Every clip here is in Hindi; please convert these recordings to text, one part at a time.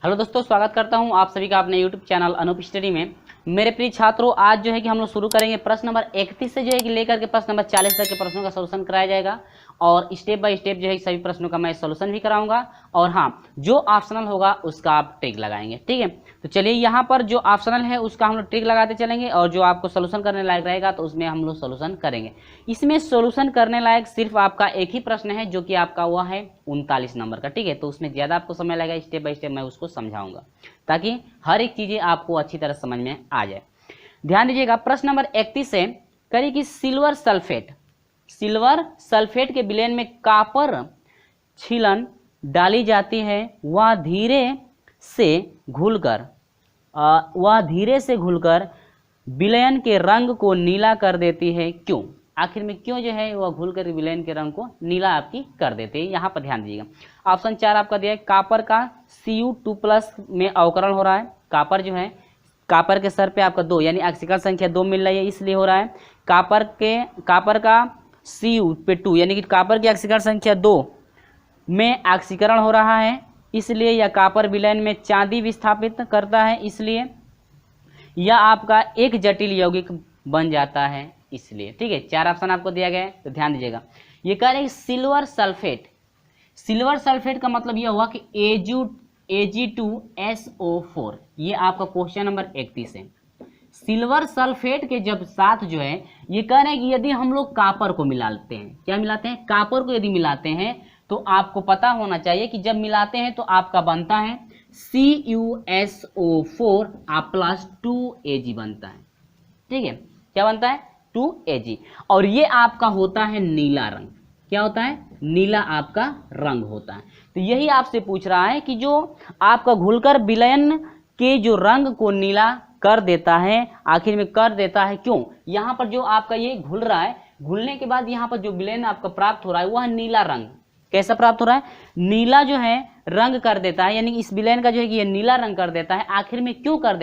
हेलो दोस्तों, स्वागत करता हूं आप सभी का अपने यूट्यूब चैनल अनूप स्टडी में। मेरे प्रिय छात्रों, आज जो है कि हम लोग शुरू करेंगे प्रश्न नंबर 31 से जो है कि लेकर के प्रश्न नंबर 40 तक के प्रश्नों का सॉल्यूशन कराया जाएगा और स्टेप बाय स्टेप जो है सभी प्रश्नों का मैं सॉल्यूशन भी कराऊंगा। और हाँ, जो ऑप्शनल होगा उसका आप टिक लगाएंगे, ठीक है। तो चलिए, यहाँ पर जो ऑप्शनल है उसका हम लोग टिक लगाते चलेंगे और जो आपको सोल्यूशन करने लायक रहेगा तो उसमें हम लोग सोल्यूशन करेंगे। इसमें सोल्यूशन करने लायक सिर्फ आपका एक ही प्रश्न है जो कि आपका हुआ है 39 नंबर का, ठीक है। तो उसमें ज़्यादा आपको समय लगेगा, स्टेप बाय स्टेप मैं उसको समझाऊंगा ताकि हर एक चीज़ें आपको अच्छी तरह समझ में आ जाए। ध्यान दीजिएगा, प्रश्न नंबर 31 से करिए कि सिल्वर सल्फेट के विलयन में कॉपर छीलन डाली जाती है, वह धीरे से घुलकर विलयन के रंग को नीला कर देती है, क्यों? आखिर में क्यों जो है वह घुलकर विलयन के रंग को नीला आपकी कर देते हैं। यहाँ पर ध्यान दीजिएगा, ऑप्शन 4 आपका दिया है कापर का Cu2+ में अवकरण हो रहा है। कापर जो है, कापर के सर पे आपका 2 यानी ऑक्सीकरण संख्या 2 मिल रही है, इसलिए हो रहा है। कापर का Cu पे 2 यानी कि कापर की ऑक्सीकरण संख्या 2 में ऑक्सीकरण हो रहा है, इसलिए यह कापर विलयन में चांदी विस्थापित करता है, इसलिए यह आपका एक जटिल यौगिक बन जाता है, इसलिए, ठीक है। 4 ऑप्शन आपको दिया गया है, तो ध्यान दीजिएगा। ये कह रहे हैं सिल्वर सल्फेट का मतलब यह हुआ कि Ag2SO4। ये आपका क्वेश्चन नंबर 31 है। सिल्वर सल्फेट के जब साथ जो है ये कह रहे हैं कि यदि हम लोग कापर को मिलाते हैं, क्या मिलाते हैं? कापर को यदि मिलाते हैं तो आपको पता होना चाहिए कि जब मिलाते हैं तो आपका बनता है CuSO4 प्लस 2Ag बनता है, ठीक है। क्या बनता है? 2Ag। और ये आपका होता है नीला रंग। क्या होता है? नीला आपका रंग होता है। तो यही आपसे पूछ रहा है कि जो आपका घुलकर विलयन के जो रंग को नीला कर देता है, आखिर में कर देता है, क्यों? यहाँ पर जो आपका ये घुल रहा है, घुलने के बाद यहाँ पर जो विलयन आपका प्राप्त हो रहा है वह नीला रंग। कैसा प्राप्त हो रहा है? नीला जो है रंग कर देता है, यानी इस विलयन का जो है कि ये नीला रंग कर देता है। आखिर में क्यों कर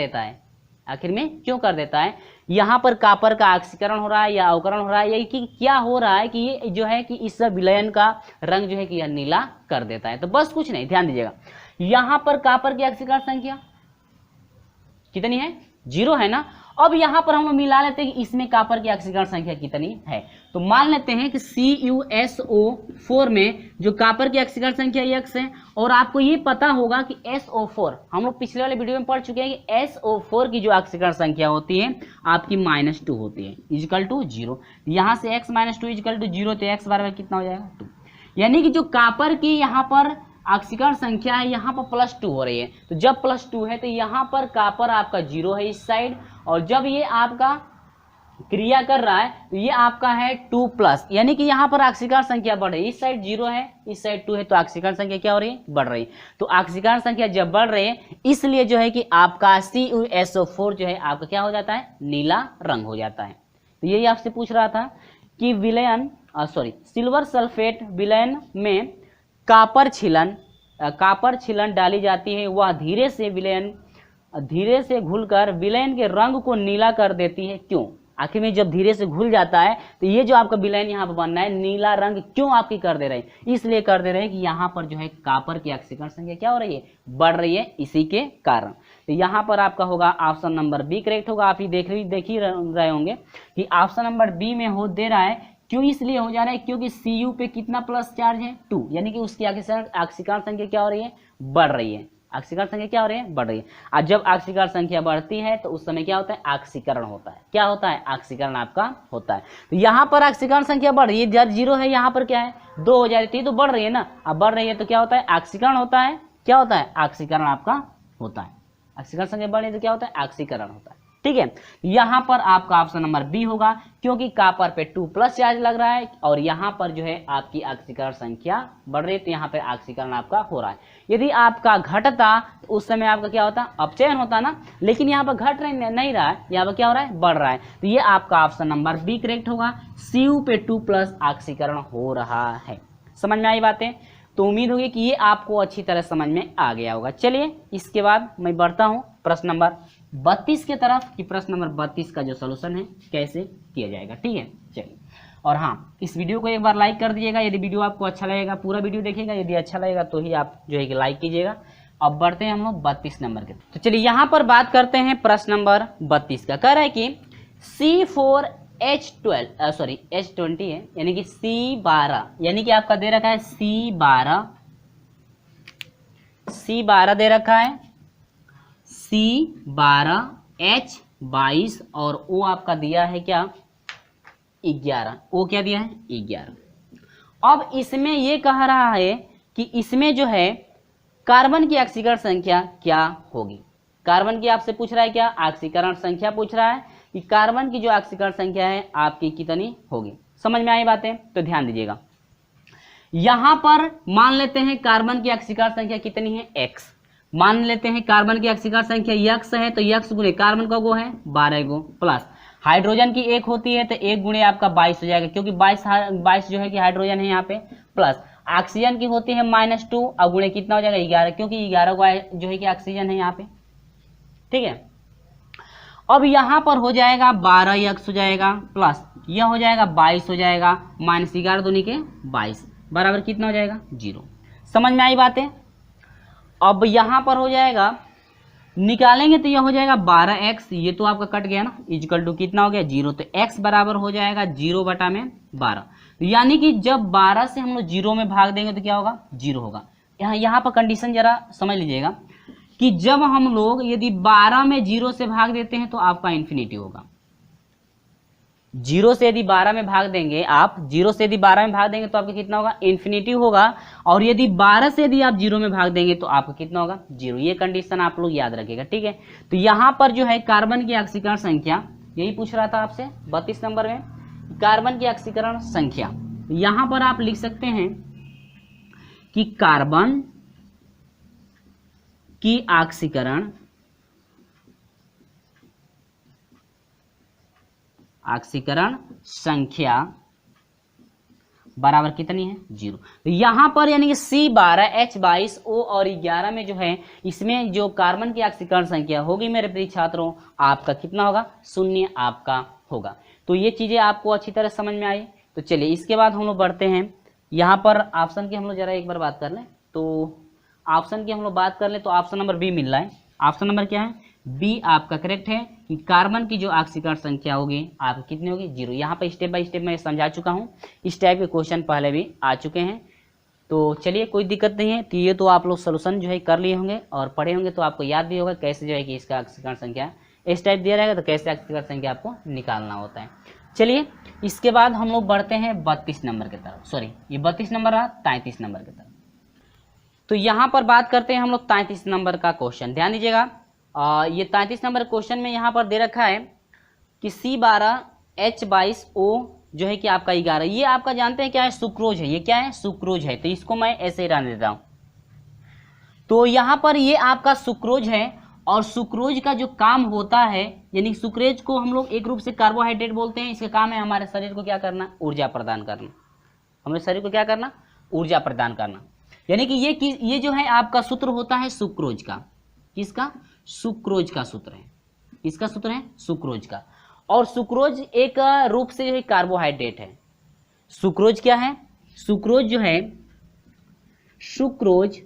देता है? यहाँ पर कापर का ऑक्सीकरण हो रहा है या अवकरण हो रहा है, या कि क्या हो रहा है कि ये जो है कि इस विलयन का रंग जो है कि यह नीला कर देता है। तो बस कुछ नहीं, ध्यान दीजिएगा, यहाँ पर कापर की ऑक्सीकरण संख्या कितनी है? 0 है ना। अब यहाँ पर हम लोग मिला लेते हैं कि इसमें कापर की ऑक्सीकरण संख्या कितनी है। तो मान लेते हैं कि CuSO4 में जो कापर की ऑक्सीकरण संख्या X है, और आपको ये पता होगा कि SO4 हम लोग पिछले वाले वीडियो में पढ़ चुके हैं कि SO4 की जो ऑक्सीकरण संख्या होती है आपकी -2 होती है, इक्वल टू 0। यहाँ से x - 2 इक्वल टू 0, तो x बराबर कितना हो जाएगा? 2। यानी कि जो कापर की यहाँ पर ऑक्सीकरण संख्या है यहाँ पर +2 हो रही है। तो जब +2 है तो यहाँ पर कापर आपका 0 है इस साइड, और जब ये आपका क्रिया कर रहा है तो ये आपका है 2+, यानी कि यहाँ पर ऑक्सीकरण संख्या बढ़ रही है। इस साइड 0 है, इस साइड 2 है, तो ऑक्सीकरण संख्या क्या हो रही है? बढ़ रही है। तो ऑक्सीकरण संख्या जब बढ़ रही है, इसलिए जो है कि आपका CuSO4 जो है आपका क्या हो जाता है? नीला रंग हो जाता है। तो यही आपसे पूछ रहा था कि सिल्वर सल्फेट विलयन में कापर छीलन डाली जाती है, वह धीरे से घुलकर विलयन के रंग को नीला कर देती है, क्यों? आखिर में जब धीरे से घुल जाता है तो ये जो आपका विलयन यहाँ पर बनना है नीला रंग, क्यों आपकी कर दे रहे हैं? इसलिए कर दे रहे हैं कि यहाँ पर जो है कापर की ऑक्सीकरण संख्या क्या हो रही है? बढ़ रही है, इसी के कारण। तो यहाँ पर आपका होगा ऑप्शन नंबर बी करेक्ट होगा। आप ही देख ही रहे होंगे कि ऑप्शन नंबर बी में हो दे रहा है। क्यों इसलिए हो जा रहा है? क्योंकि Cu पे कितना प्लस चार्ज है? 2, यानी कि उसकी ऑक्सीकरण संख्या क्या हो रही है? बढ़ रही है। ऑक्सीकरण संख्या क्या हो रही है? बढ़ रही है। और जब ऑक्सीकरण संख्या बढ़ती है तो उस समय क्या होता है? ऑक्सीकरण होता है। क्या होता है? ऑक्सीकरण आपका होता है। तो यहाँ पर ऑक्सीकरण संख्या बढ़ रही है, जब 0 है यहाँ पर क्या है? 2 हो जाती है, तो बढ़ रही है ना। अब बढ़ रही है तो क्या होता है? ऑक्सीकरण होता है। क्या होता है? ऑक्सीकरण आपका होता है। ऑक्सीकरण संख्या बढ़ रही है तो क्या होता है? ऑक्सीकरण होता है, ठीक है। यहाँ पर आपका ऑप्शन नंबर बी होगा, क्योंकि कापर पे 2+ चार्ज लग रहा है और यहाँ पर जो है आपकी ऑक्सीकरण संख्या बढ़ रही है, तो यहाँ पे ऑक्सीकरण आपका हो रहा है। यदि आपका घटता तो उस समय आपका क्या होता? अपचयन होता ना, लेकिन यहाँ पर घट नहीं रहा है, यहाँ पर क्या हो रहा है? बढ़ रहा है। तो ये आपका ऑप्शन नंबर बी करेक्ट होगा। Cu पे 2+ ऑक्सीकरण हो रहा है। समझ में आई बातें? तो उम्मीद होगी कि ये आपको अच्छी तरह समझ में आ गया होगा। चलिए, इसके बाद मैं बढ़ता हूँ प्रश्न नंबर 32 के तरफ, कि प्रश्न नंबर 32 का जो सॉल्यूशन है कैसे किया जाएगा, ठीक है। चलिए, और हाँ, इस वीडियो को एक बार लाइक कर दीजिएगा यदि वीडियो आपको अच्छा लगेगा। पूरा वीडियो देखिएगा, यदि अच्छा लगेगा तो ही आप जो है कि लाइक कीजिएगा। अब बढ़ते हैं हम लोग 32 नंबर के। तो चलिए यहाँ पर बात करते हैं प्रश्न नंबर 32 का। कह रहा है कि H20 है, यानी कि C12, यानी कि आपका दे रखा है C12 दे रखा है, C12 H22 और O आपका दिया है क्या 11, O क्या दिया है 11। अब इसमें ये कह रहा है कि इसमें जो है कार्बन की ऑक्सीकरण संख्या क्या होगी। कार्बन की आपसे पूछ रहा है क्या, ऑक्सीकरण संख्या पूछ रहा है कि कार्बन की जो ऑक्सीकरण संख्या है आपकी कितनी होगी। समझ में आई बातें? तो ध्यान दीजिएगा, यहां पर मान लेते हैं कार्बन की ऑक्सीकरण संख्या कितनी है x, मान लेते हैं कार्बन की ऑक्सीकरण संख्या x है, तो x गुणे कार्बन का गो है 12 गो, प्लस हाइड्रोजन की 1 होती है तो 1 गुणे आपका 22 हो जाएगा, क्योंकि 22 जो है कि हाइड्रोजन है यहाँ पे, प्लस ऑक्सीजन की होती है -2 और गुणे कितना हो जाएगा 11, क्योंकि 11 को जो है कि ऑक्सीजन है यहाँ पे। ठीक है, अब यहाँ पर हो जाएगा 12x हो जाएगा, प्लस यह हो जाएगा 22 हो जाएगा, -11 दूनी के 22 बराबर कितना हो जाएगा 0। समझ में आई बातें? अब यहाँ पर हो जाएगा, निकालेंगे तो यह हो जाएगा 12x, ये तो आपका कट गया ना, इक्वल टू कितना हो गया 0, तो x बराबर हो जाएगा 0/12। यानी कि जब 12 से हम लोग 0 में भाग देंगे तो क्या होगा 0 होगा। यहाँ पर कंडीशन जरा समझ लीजिएगा कि जब हम लोग यदि 12 में 0 से भाग देते हैं तो आपका इन्फिनिटी होगा। 0 से यदि 12 में भाग देंगे आप, 0 से यदि 12 में भाग देंगे तो आपका कितना होगा इन्फिनिटी होगा, और यदि 12 से यदि आप 0 में भाग देंगे तो आपका कितना होगा 0। ये कंडीशन आप लोग याद रखिएगा। ठीक है, तो यहाँ पर जो है कार्बन की ऑक्सीकरण संख्या, यही पूछ रहा था आपसे 32 नंबर में, कार्बन की ऑक्सीकरण संख्या। यहाँ पर आप लिख सकते हैं कि कार्बन की ऑक्सीकरण संख्या बराबर कितनी है 0। तो यहां पर यानी कि C12 H22 O और 11 में जो है, इसमें जो कार्बन की ऑक्सीकरण संख्या होगी मेरे प्रिय छात्रों, आपका कितना होगा 0 आपका होगा। तो ये चीजें आपको अच्छी तरह समझ में आई। तो चलिए इसके बाद हम लोग बढ़ते हैं, यहाँ पर ऑप्शन की हम लोग जरा एक बार बात कर लें। तो ऑप्शन की हम लोग बात कर लें तो ऑप्शन नंबर बी मिल रहा है। ऑप्शन नंबर क्या है बी आपका करेक्ट है कि कार्बन की जो ऑक्सीकरण संख्या होगी आपकी कितनी होगी 0। यहाँ पर स्टेप बाय स्टेप मैं समझा चुका हूँ, इस टाइप के क्वेश्चन पहले भी आ चुके हैं। तो चलिए कोई दिक्कत नहीं है, तो ये तो आप लोग सोल्यूशन जो है कर लिए होंगे और पढ़े होंगे, तो आपको याद भी होगा कैसे जो है कि इसका ऑक्सीकरण संख्या इस टाइप दिया रहेगा तो कैसे ऑक्सीकरण संख्या आपको निकालना होता है। चलिए इसके बाद हम लोग बढ़ते हैं 32 नंबर की तरफ, सॉरी ये 32 नंबर रहा, 33 नंबर की तरफ। तो यहाँ पर बात करते हैं हम लोग 33 नंबर का क्वेश्चन। ध्यान दीजिएगा, ये 33 नंबर क्वेश्चन में यहाँ पर दे रखा है कि C12 H22O जो है कि आपका 11, ये आपका जानते हैं क्या है सुक्रोज है, ये क्या है सुक्रोज है, तो इसको मैं ऐसे ही रहने देता हूँ। तो यहाँ पर ये आपका सुक्रोज है, और सुक्रोज का जो काम होता है, यानी सुक्रोज को हम लोग एक रूप से कार्बोहाइड्रेट बोलते हैं, इसका काम है हमारे शरीर को क्या करना, ऊर्जा प्रदान करना। हमारे शरीर को क्या करना, ऊर्जा प्रदान करना। यानी कि ये जो है आपका सूत्र होता है सुक्रोज का, किसका, सुक्रोज का सूत्र है, किसका सूत्र है सुक्रोज का। और सुक्रोज एक रूप से जो है कार्बोहाइड्रेट है। सुक्रोज क्या है, सुक्रोज जो है, सुक्रोज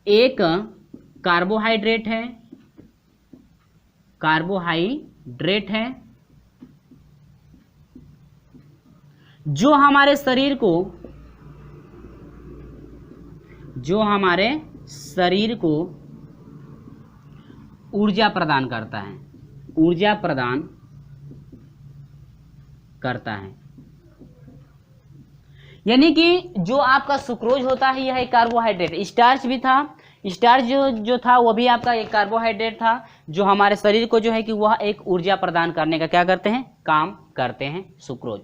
एक कार्बोहाइड्रेट है, कार्बोहाइड्रेट है जो हमारे शरीर को ऊर्जा प्रदान करता है, ऊर्जा प्रदान करता है। यानी कि जो आपका सुक्रोज होता है यह एक कार्बोहाइड्रेट, स्टार्च भी था, स्टार्च जो था वो भी आपका एक कार्बोहाइड्रेट था, जो हमारे शरीर को जो है कि वह एक ऊर्जा प्रदान करने का क्या करते हैं, काम करते हैं सुक्रोज।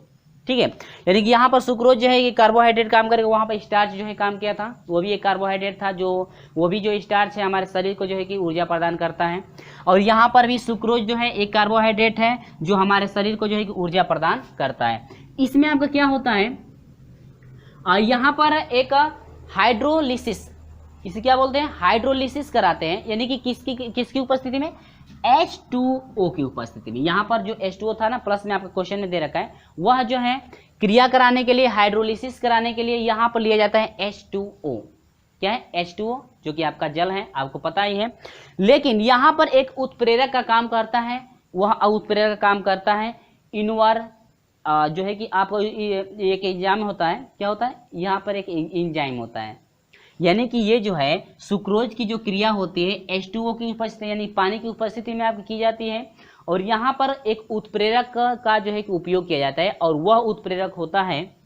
ठीक है, यानी कि यहाँ पर सुक्रोज जो है कि कार्बोहाइड्रेट काम करेगा, वहाँ पर स्टार्च जो है काम किया था, वो भी एक कार्बोहाइड्रेट था, जो वो भी जो स्टार्च है हमारे शरीर को जो है कि ऊर्जा प्रदान करता है। और यहाँ पर भी सुक्रोज जो है एक कार्बोहाइड्रेट है जो हमारे शरीर को जो है कि ऊर्जा प्रदान करता है। इसमें आपका क्या होता है, यहाँ पर एक हाइड्रोलिसिस, इसे क्या बोलते हैं, हाइड्रोलिसिस कराते हैं, यानी कि किसकी उपस्थिति में, H2O की उपस्थिति में। यहाँ पर जो H2O था ना, प्लस में आपका क्वेश्चन में दे रखा है, वह जो है क्रिया कराने के लिए, हाइड्रोलिसिस कराने के लिए यहाँ पर लिया जाता है H2O। क्या है, H2O, जो कि आपका जल है, आपको पता ही है। लेकिन यहाँ पर एक उत्प्रेरक का काम करता है, वह उत्प्रेरक का काम करता है इनवर, जो है कि आपको एक एंजाइम होता है, क्या होता है, यहाँ पर एक एंजाइम होता है, यानी कि ये जो है सुक्रोज की जो क्रिया होती है H2O की उपस्थिति यानी पानी की उपस्थिति में आपकी की जाती है, और यहाँ पर एक उत्प्रेरक का जो है कि उपयोग किया जाता है, और वह उत्प्रेरक होता है,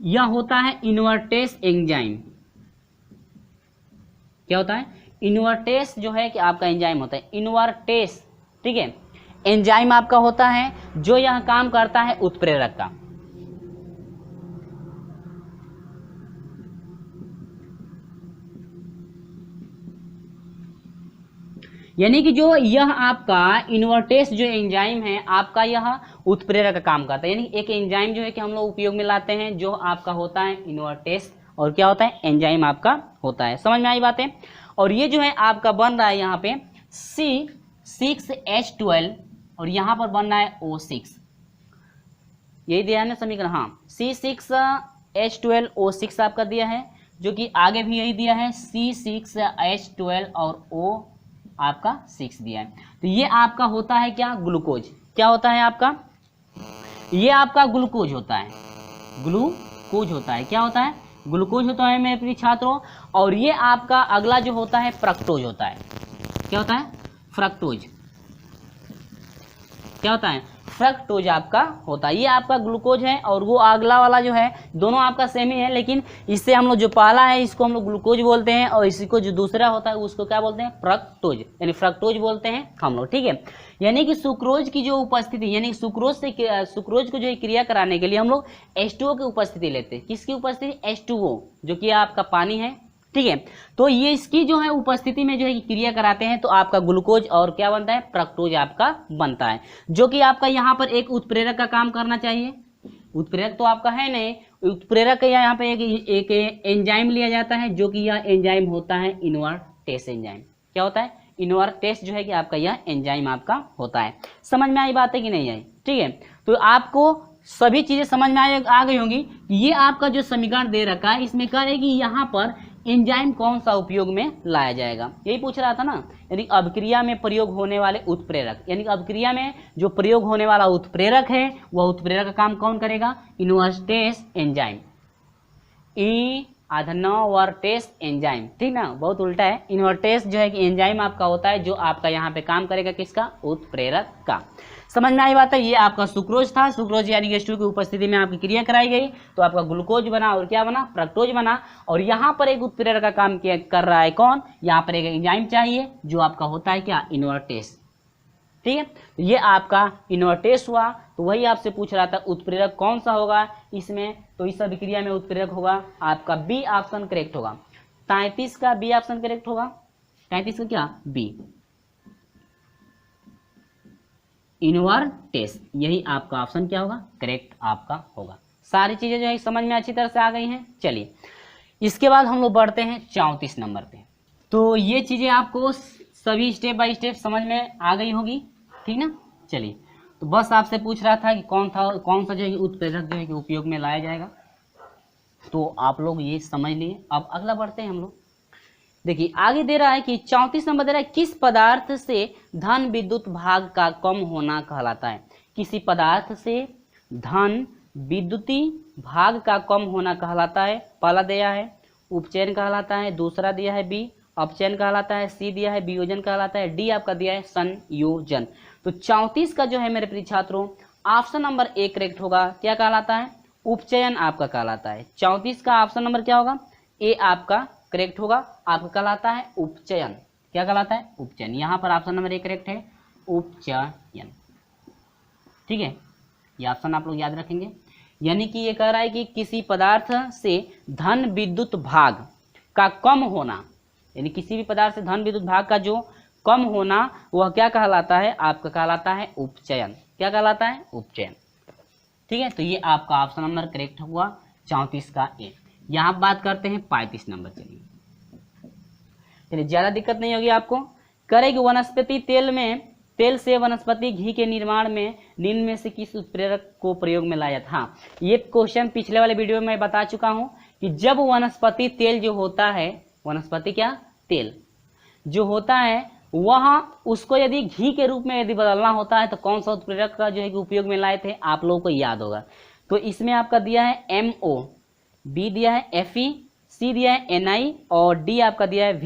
यह होता है इन्वर्टेस एंजाइम। क्या होता है, इन्वर्टेस जो है कि आपका एंजाइम होता है, इन्वर्टेस, ठीक है, एंजाइम आपका होता है जो यह काम करता है उत्प्रेरक का। यानी कि जो यह आपका इन्वर्टेस जो एंजाइम है आपका, यह उत्प्रेरक का काम करता है, यानी एक एंजाइम जो है कि हम लोग उपयोग में लाते हैं जो आपका होता है इन्वर्टेस, और क्या होता है, एंजाइम आपका होता है। समझ में आई बातें। और ये जो है आपका बन रहा है यहाँ पे C6H12 और यहाँ पर बन रहा है O6, यही दिया है ना समीकरण, हाँ, C6H12O6 आपका दिया है, जो कि आगे भी यही दिया है, C6H12 और O आपका 6 दिया है। तो ये आपका होता है क्या, ग्लूकोज। क्या होता है आपका, ये आपका ग्लूकोज होता है, ग्लूकोज होता है, क्या होता है, ग्लूकोज होता है मेरे प्रिय छात्रों। और ये आपका अगला जो होता है फ्रक्टोज होता है। क्या होता है, फ्रक्टोज। क्या होता है, फ्रक्टोज आपका होता है। ये आपका ग्लूकोज है और वो अगला वाला जो है दोनों आपका सेम ही है, लेकिन इससे हम लोग जो पहला है इसको हम लोग ग्लूकोज बोलते हैं, और इसी को जो दूसरा होता है उसको क्या बोलते हैं, फ्रक्टोज, यानी फ्रक्टोज बोलते हैं हम लोग, ठीक है। यानी कि सुक्रोज की जो उपस्थिति, यानी सुक्रोज को जो क्रिया कराने के लिए हम लोग H2O की उपस्थिति लेते हैं। किसकी उपस्थिति, H2O, जो कि आपका पानी है, ठीक है। तो ये इसकी जो है उपस्थिति में जो है क्रिया कराते हैं, तो आपका ग्लूकोज और क्या बनता है, फ्रक्टोज आपका बनता है, जो कि आपका यहाँ पर एक उत्प्रेरक का काम करना चाहिए। उत्प्रेरक तो आपका है नहीं, उत्प्रेरक का यहाँ पे एक एंजाइम लिया जाता है, जो कि यह एंजाइम होता है इन्वर्टेस एंजाइम। क्या होता है, इन्वर्टेस जो है कि आपका यह एंजाइम आपका होता है। समझ में आई बात है कि नहीं आई, ठीक है। तो आपको सभी चीजें समझ में आ गई होंगी। ये आपका जो समीकरण दे रखा है इसमें कह रहे कि यहाँ पर एंजाइम कौन सा उपयोग में लाया जाएगा, यही पूछ रहा था ना। यानी अभिक्रिया में प्रयोग होने वाले उत्प्रेरक, यानी अभिक्रिया में जो प्रयोग होने वाला उत्प्रेरक है वह उत्प्रेरक का काम कौन करेगा, इन्वर्टेस एंजाइम, इन्वर्टेस एंजाइम, ठीक ना, बहुत उल्टा है। इन्वर्टेस जो है कि एंजाइम आपका होता है जो आपका यहाँ पे काम करेगा किसका, उत्प्रेरक का। समझ में आई बात है। ये आपका सुक्रोज था, सुक्रोज यानी H2 की उपस्थिति में आपकी क्रिया कराई गई तो आपका ग्लूकोज बना और क्या बना, फ्रक्टोज बना। और यहाँ पर एक उत्प्रेरक का काम कर रहा है कौन, यहाँ पर एक एंजाइम चाहिए जो आपका होता है क्या, इन्वर्टेस, ठीक है। ये आपका इन्वर्टेस हुआ। तो वही आपसे पूछ रहा था उत्प्रेरक कौन सा होगा इसमें, तो इस अभिक्रिया में उत्प्रेरक होगा आपका बी ऑप्शन करेक्ट होगा। 33 का बी ऑप्शन करेक्ट होगा, 33 का क्या, बी, इन्वर्टेस, यही आपका ऑप्शन क्या होगा, करेक्ट आपका होगा। सारी चीजें जो है समझ में अच्छी तरह से आ गई हैं। चलिए इसके बाद हम लोग बढ़ते हैं 34 नंबर पे। तो ये चीजें आपको सभी स्टेप बाय स्टेप समझ में आ गई होगी, ठीक ना। चलिए तो बस आपसे पूछ रहा था कि कौन सा जो है उत्प्रेरक जो है कि उपयोग में लाया जाएगा, तो आप लोग ये समझ लिए। अब अगला बढ़ते हैं हम लोग। देखिए आगे दे रहा है कि 34 नंबर दे रहा है, किस पदार्थ से धन विद्युत भाग का कम होना कहलाता है। किसी पदार्थ से धन विद्युती भाग का कम होना कहलाता है। पहला दिया है उपचयन कहलाता है, दूसरा दिया है बी अपचयन कहलाता है, सी दिया है वियोजन कहलाता है, डी आपका दिया है संयोजन। तो 34 का जो है मेरे प्रिय छात्रों ऑप्शन नंबर ए करेक्ट होगा। क्या कहलाता है, उपचयन आपका कहलाता है। 34 का ऑप्शन नंबर क्या होगा, ए आपका करेक्ट होगा, आपका कहलाता है उपचयन। क्या कहलाता है, उपचयन। यहाँ पर ऑप्शन नंबर ए करेक्ट है, उपचयन, ठीक है। ये ऑप्शन आप लोग याद रखेंगे। यानी कि ये कह रहा है कि किसी पदार्थ से धन विद्युत भाग का कम होना, यानी किसी भी पदार्थ से धन विद्युत भाग का जो कम होना वह क्या कहलाता है, आपका कहलाता है उपचयन। क्या कहलाता है, उपचयन, ठीक है। तो ये आपका ऑप्शन नंबर करेक्ट हुआ 34 का ए। यहाँ बात करते हैं 35 नंबर। चलिए ज्यादा दिक्कत नहीं होगी आपको। करेगी वनस्पति तेल में तेल से वनस्पति घी के निर्माण में निम्न में से किस उत्प्रेरक को प्रयोग में लाया था? हाँ, ये क्वेश्चन पिछले वाले वीडियो में मैं बता चुका हूं कि जब वनस्पति तेल जो होता है, वनस्पति क्या तेल जो होता है वह उसको यदि घी के रूप में यदि बदलना होता है तो कौन सा उत्प्रेरक का जो है कि उपयोग में लाए थे, आप लोगों को याद होगा। तो इसमें आपका दिया है MO, B दिया है Fe, C दिया है Ni और D आपका दिया है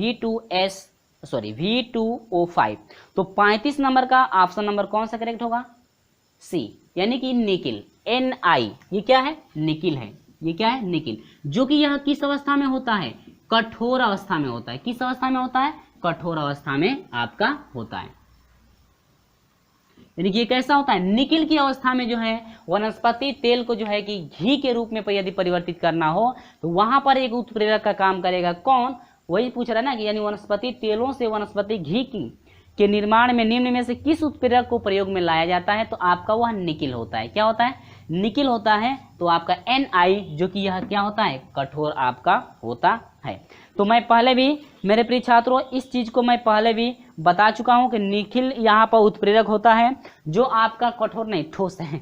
V2O5। तो 35 नंबर का ऑप्शन नंबर कौन सा करेक्ट होगा? C, यानी कि निकिल, Ni। ये क्या है? निकिल है। ये क्या है? निकिल, जो कि यह किस अवस्था में होता है? कठोर अवस्था में होता है। किस अवस्था में होता है? कठोर अवस्था में आपका होता है। यानी कि ये कैसा होता है? निकिल की अवस्था में जो है वनस्पति तेल को जो है कि घी के रूप में यदि परिवर्तित करना हो तो वहां पर एक उत्प्रेरक का काम करेगा। कौन? वही पूछ रहा है ना कि यानी वनस्पति तेलों से वनस्पति घी के निर्माण में निम्न में से किस उत्प्रेरक को प्रयोग में लाया जाता है? तो आपका वह निकिल होता है। क्या होता है? निकिल होता है। तो आपका Ni जो कि यह क्या होता है? कठोर आपका होता है। तो मैं पहले भी मेरे प्रिय छात्रों इस चीज को मैं पहले भी बता चुका हूं कि निकिल यहाँ पर उत्प्रेरक होता है जो आपका कठोर नहीं, ठोस है।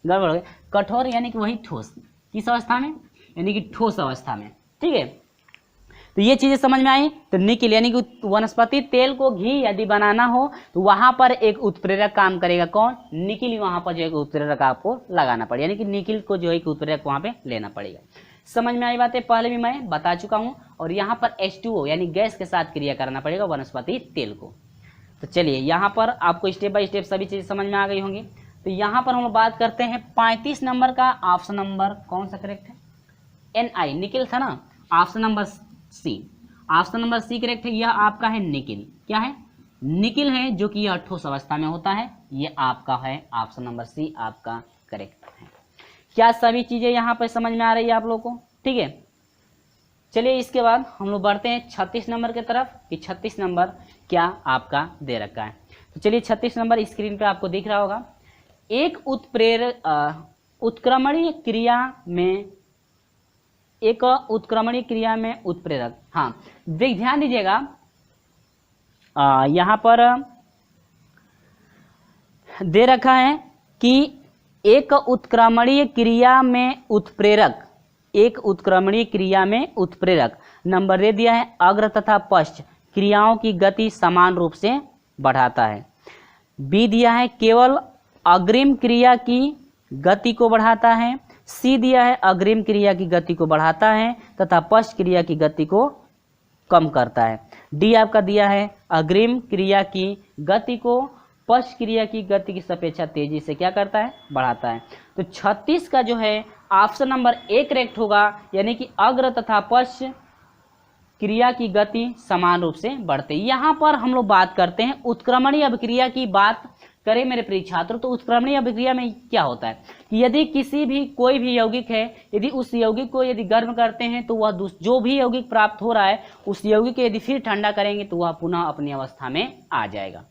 गड़बड़ हो गया। कठोर यानी कि वही ठोस। किस अवस्था में? यानी कि ठोस अवस्था में। ठीक है, तो ये चीजें समझ में आई। तो निकिल यानी कि वनस्पति तेल को घी यदि बनाना हो तो वहां पर एक उत्प्रेरक काम करेगा। कौन? निकिल। वहां पर जो है उत्प्रेरक आपको लगाना पड़ेगा, यानी कि निकिल को जो है उत्प्रेरक वहां पे लेना पड़ेगा। समझ में आई बातें? पहले भी मैं बता चुका हूं। और यहाँ पर H2O यानी गैस के साथ क्रिया करना पड़ेगा वनस्पति तेल को। तो चलिए यहाँ पर आपको स्टेप बाय स्टेप सभी चीजें समझ में आ गई होंगी। तो यहाँ पर हम बात करते हैं 35 नंबर का। ऑप्शन नंबर कौन सा करेक्ट है? Ni, निकिल था ना। Option number C, option number C correct है। यह आपका है निकिल। क्या है? निकिल है, जो कि यह ठोस अवस्था में होता है। ये आपका है ऑप्शन नंबर C आपका करेक्ट है। क्या सभी चीजें यहाँ पर समझ में आ रही है आप लोगों को? ठीक है, चलिए इसके बाद हम लोग बढ़ते हैं 36 नंबर की तरफ कि 36 नंबर क्या आपका दे रखा है। तो चलिए 36 नंबर स्क्रीन पे आपको दिख रहा होगा। एक उत्क्रमणीय क्रिया में उत्प्रेरक। हाँ, ध्यान दीजिएगा, यहाँ पर दे रखा है कि एक उत्क्रमणीय क्रिया में उत्प्रेरक नंबर दे दिया है अग्र तथा पश्च क्रियाओं की गति समान रूप से बढ़ाता है। बी दिया है केवल अग्रिम क्रिया की गति को बढ़ाता है। सी दिया है अग्रिम क्रिया की गति को बढ़ाता है तथा पश्च क्रिया की गति को कम करता है। डी आपका दिया है अग्रिम क्रिया की गति को पश्च क्रिया की गति की अपेक्षा तेजी से क्या करता है? बढ़ाता है। तो 36 का जो है ऑप्शन नंबर A करेक्ट होगा, यानी कि अग्र तथा पश्च क्रिया की गति समान रूप से बढ़ते। यहाँ पर हम लोग बात करते हैं उत्क्रमणीय अभिक्रिया की बात करें मेरे प्रिय छात्रों। तो उत्क्रमणीय अभिक्रिया में क्या होता है कि यदि कोई भी यौगिक है, यदि उस यौगिक को यदि गर्म करते हैं तो वह जो भी यौगिक प्राप्त हो रहा है उस यौगिक को यदि फिर ठंडा करेंगे तो वह पुनः अपनी अवस्था में आ जाएगा।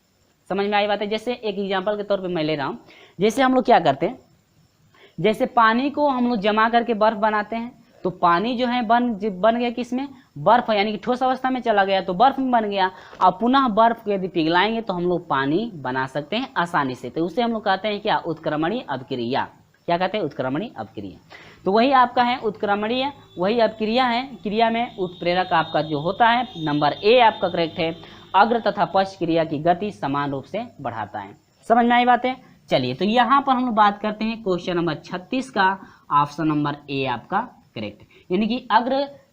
समझ में आई बात है? जैसे एक एग्जाम्पल के तौर पे मैं ले रहा हूँ। जैसे हम लोग क्या करते हैं, जैसे पानी को हम लोग जमा करके बर्फ बनाते हैं तो पानी जो है बन गया किसमें? बर्फ, यानी कि ठोस अवस्था में चला गया तो बर्फ में बन गया। और पुनः बर्फ को यदि पिघलाएंगे तो हम लोग पानी बना सकते हैं आसानी से। तो उसे हम लोग कहते हैं क्या? उत्क्रमणीय अभिक्रिया। क्या कहते हैं? उत्क्रमणीय अभिक्रिया। तो वही आपका है उत्क्रमणीय, वही अभिक्रिया है। क्रिया में उत्प्रेरक आपका जो होता है नंबर A आपका करेक्ट है। अग्र तथा पश्च क्रिया की गति समान रूप से बढ़ाता है। समझ में आई बातें? चलिए, तो यहाँ पर हम लोग बात करते हैं क्वेश्चन नंबर 36 का। ऑप्शन नंबर A आपका करेक्ट, यानी कि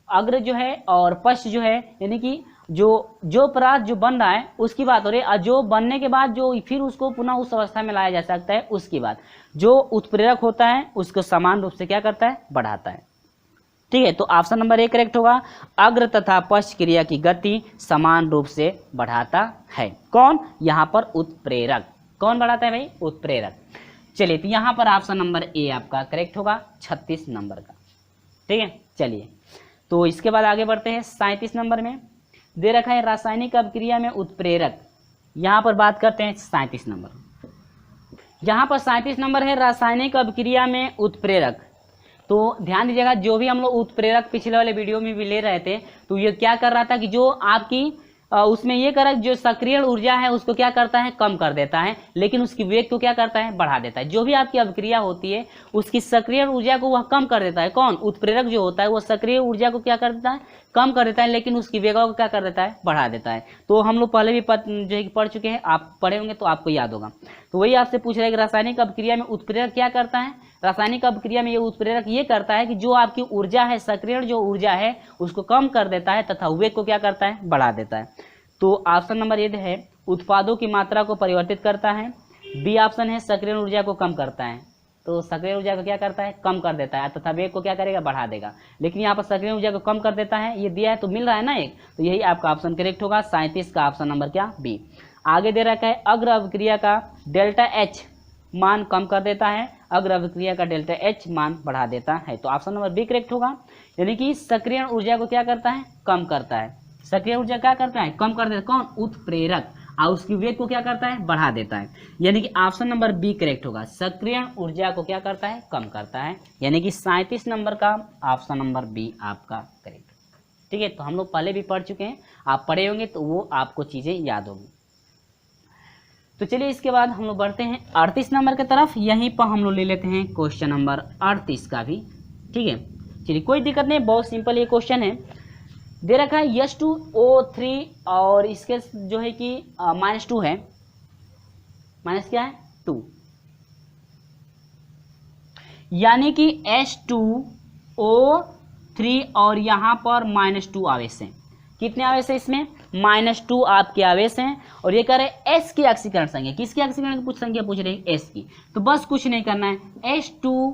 अग्र जो है और पश्च जो है, यानी कि जो पदार्थ जो बन रहा है उसकी बात हो रही है। और जो बनने के बाद जो फिर उसको पुनः उस अवस्था में लाया जा सकता है उसकी बात। जो उत्प्रेरक होता है उसको समान रूप से क्या करता है? बढ़ाता है। ठीक है, तो ऑप्शन नंबर A करेक्ट होगा। अग्र तथा पश्च क्रिया की गति समान रूप से बढ़ाता है। कौन? यहाँ पर उत्प्रेरक। कौन बढ़ाता है भाई? उत्प्रेरक। चलिए, तो यहाँ पर ऑप्शन नंबर A आपका करेक्ट होगा 36 नंबर का। ठीक है, चलिए तो इसके बाद आगे बढ़ते हैं 37 नंबर में। दे रखा है रासायनिक अभिक्रिया में उत्प्रेरक। यहाँ पर बात करते हैं 37 नंबर। यहाँ पर 37 नंबर है रासायनिक अभिक्रिया में उत्प्रेरक। तो ध्यान दीजिएगा, जो भी हम लोग उत्प्रेरक पिछले वाले वीडियो में भी ले रहे थे तो ये क्या कर रहा था कि जो आपकी उसमें ये कारक जो सक्रिय ऊर्जा है उसको क्या करता है, कम कर देता है, लेकिन उसकी वेग को क्या करता है, बढ़ा देता है। जो भी आपकी अभिक्रिया होती है उसकी सक्रिय ऊर्जा को वह कम कर देता है। कौन? उत्प्रेरक जो होता है वो सक्रिय ऊर्जा को क्या कर देता है, कम कर देता है, लेकिन उसकी वेग को क्या कर देता है, बढ़ा देता है। तो हम लोग पहले भी जो है पढ़ चुके हैं, आप पढ़े होंगे तो आपको याद होगा। तो वही आपसे पूछ रहा है कि रासायनिक अभिक्रिया में उत्प्रेरक क्या करता है। रासायनिक अभिक्रिया में ये उत्प्रेरक ये करता है कि जो आपकी ऊर्जा है, सक्रिय जो ऊर्जा है उसको कम कर देता है तथा वेग को क्या करता है, बढ़ा देता है। तो ऑप्शन नंबर ये है, उत्पादों की मात्रा को परिवर्तित करता है। बी ऑप्शन है, सक्रिय ऊर्जा को कम करता है। तो सक्रिय ऊर्जा को क्या करता है, कम कर देता है तथा वेग को क्या करेगा, बढ़ा देगा। लेकिन यहाँ पर सक्रिय ऊर्जा को कम कर देता है, ये दिया है तो मिल रहा है ना एक, तो यही आपका ऑप्शन करेक्ट होगा। 37 का ऑप्शन नंबर क्या, बी। आगे दे रखा है, अग्र अभिक्रिया का डेल्टा एच मान कम कर देता है, अग्र अभिक्रिया का डेल्टा एच मान बढ़ा देता है। तो ऑप्शन नंबर बी करेक्ट होगा। यानी कि सक्रिय ऊर्जा को क्या करता है, कम करता है। सक्रिय ऊर्जा क्या करता है, कम कर देता है। कौन? उत्प्रेरक। और उसकी वेग को क्या करता है, बढ़ा देता है। यानी कि ऑप्शन नंबर बी करेक्ट होगा। सक्रिय ऊर्जा को क्या करता है, कम करता है। यानी कि 37 नंबर का ऑप्शन नंबर बी आपका करेक्ट। ठीक है, तो हम लोग पहले भी पढ़ चुके हैं, आप पढ़े होंगे तो वो आपको चीजें याद होंगी। तो चलिए इसके बाद हम लोग बढ़ते हैं 38 नंबर की तरफ। यहीं पर हम लोग ले लेते हैं क्वेश्चन नंबर 38 का भी। ठीक है, चलिए कोई दिक्कत नहीं, बहुत सिंपल ये क्वेश्चन है। दे रखा है H2O3 और इसके जो है कि -2 है। माइनस क्या है, 2। यानी कि H2O3 और यहाँ पर -2 आवेश है। कितने आवेश है इसमें, -2 आपके आवेश हैं। और ये कह रहे हैं S की ऑक्सीकरण संख्या। किसकी ऑक्सीकरण की कुछ संख्या पूछ रहे हैं, S की। तो बस कुछ नहीं करना है, H2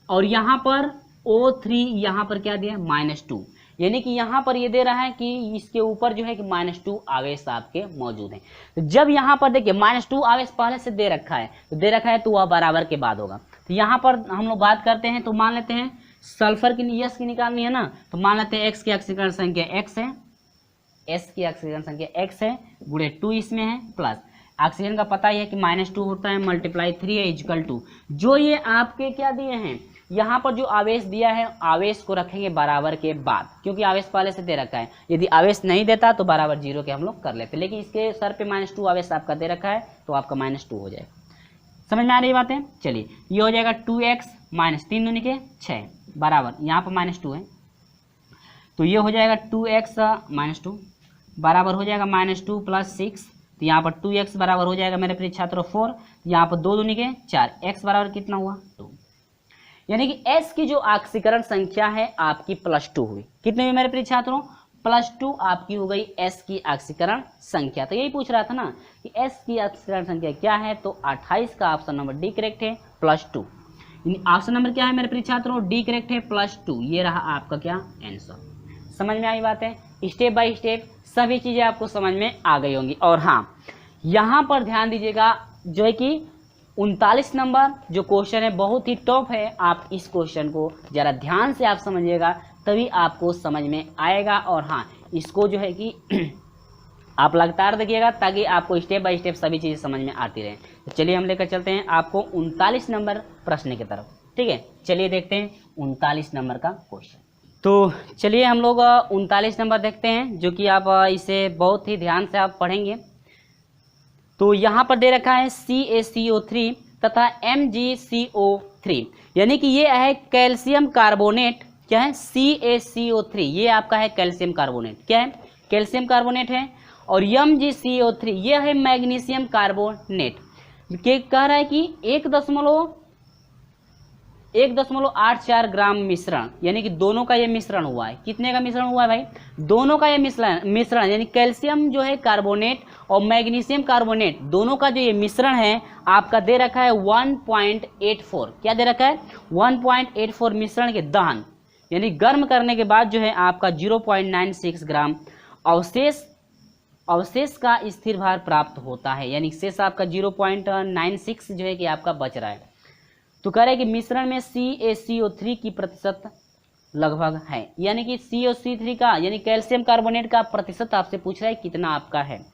और यहाँ पर O3, यहाँ पर क्या दिया है, -2। यानी कि यहाँ पर ये दे रहा है कि इसके ऊपर जो है कि -2 आवेश आपके मौजूद हैं। तो जब यहाँ पर देखिए -2 आवेश पहले से दे रखा है, तो वह बराबर के बाद होगा। तो यहाँ पर हम लोग बात करते हैं, तो मान लेते हैं सल्फर की S की निकालनी है ना, तो मान लेते हैं X की ऑक्सीकरण संख्या X है, S की ऑक्सीकरण संख्या X है, गुणे 2 इसमें है, प्लस ऑक्सीजन का पता ही है कि -2 होता है, मल्टीप्लाई 3 है, इक्वल टू जो ये आपके क्या दिए हैं, यहाँ पर जो आवेश दिया है, आवेश को रखेंगे बराबर के बाद, क्योंकि आवेश पहले से दे रखा है। यदि आवेश नहीं देता तो बराबर 0 के हम लोग कर लेते, लेकिन इसके सर पे -2 आवेश आपका दे रखा है, तो आपका -2 हो जाएगा। समझ में आ रही बात है। चलिए ये हो जाएगा 2x -3 दूनी के 6 बराबर, यहाँ पर -2 है, तो ये हो जाएगा 2x -2 बराबर हो जाएगा -2 + 6। तो यहाँ पर 2x बराबर हो जाएगा मेरे प्रिय छात्रों 4, यहाँ पर 2 दूनी के 4, x बराबर कितना हुआ, 2। यानी कि S की जो ऑक्सीकरण संख्या है आपकी +2 हुई। कितने हुई मेरे प्रिय छात्रों, +2 आपकी हो गई S की ऑक्सीकरण संख्या। तो यही पूछ रहा था ना कि S की ऑक्सीकरण संख्या क्या है, तो 28 का ऑप्शन नंबर डी करेक्ट है, +2। ऑप्शन नंबर क्या है मेरे प्रिय छात्रों, डी करेक्ट है, +2। ये रहा आपका क्या आंसर। समझ में आई बात है। स्टेप बाय स्टेप सभी चीजें आपको समझ में आ गई होंगी। और हाँ, यहाँ पर ध्यान दीजिएगा, जो है कि 39 नंबर जो क्वेश्चन है बहुत ही टॉप है। आप इस क्वेश्चन को जरा ध्यान से आप समझिएगा, तभी आपको समझ में आएगा। और हाँ, इसको जो है कि आप लगातार देखिएगा, ताकि आपको स्टेप बाय स्टेप सभी चीज़ें समझ में आती रहे। तो चलिए हम लेकर चलते हैं आपको 39 नंबर प्रश्न की तरफ। ठीक है, चलिए देखते हैं 39 नंबर का क्वेश्चन। तो चलिए हम लोग 39 नंबर देखते हैं, जो कि आप इसे बहुत ही ध्यान से आप पढ़ेंगे। तो यहाँ पर दे रखा है CaCO3 तथा MgCO3, यानी कि ये है कैल्शियम कार्बोनेट। क्या है, CaCO3 ये आपका है कैल्शियम कार्बोनेट। क्या है, कैल्शियम कार्बोनेट है। और MgCO3 ये है मैग्नीशियम कार्बोनेट। के कह रहा है कि 1.84 ग्राम मिश्रण, यानी कि दोनों का ये मिश्रण हुआ है। कितने का मिश्रण हुआ है भाई, दोनों का ये मिश्रण यानी कैल्शियम जो है कार्बोनेट और मैग्नीशियम कार्बोनेट, दोनों का जो ये मिश्रण है आपका दे रखा है 1.84। क्या दे रखा है, 1.84 मिश्रण के दहन यानी गर्म करने के बाद जो है आपका 0.96 ग्राम अवशेष का स्थिर भार प्राप्त होता है। यानी शेष आपका 0.96 जो है कि आपका बच रहा है। तो कह रहे हैं कि मिश्रण में CaCO3 की प्रतिशत लगभग है, यानी कि CaCO3 का यानी कैल्शियम कार्बोनेट का प्रतिशत आपसे पूछ रहा है कितना आपका है।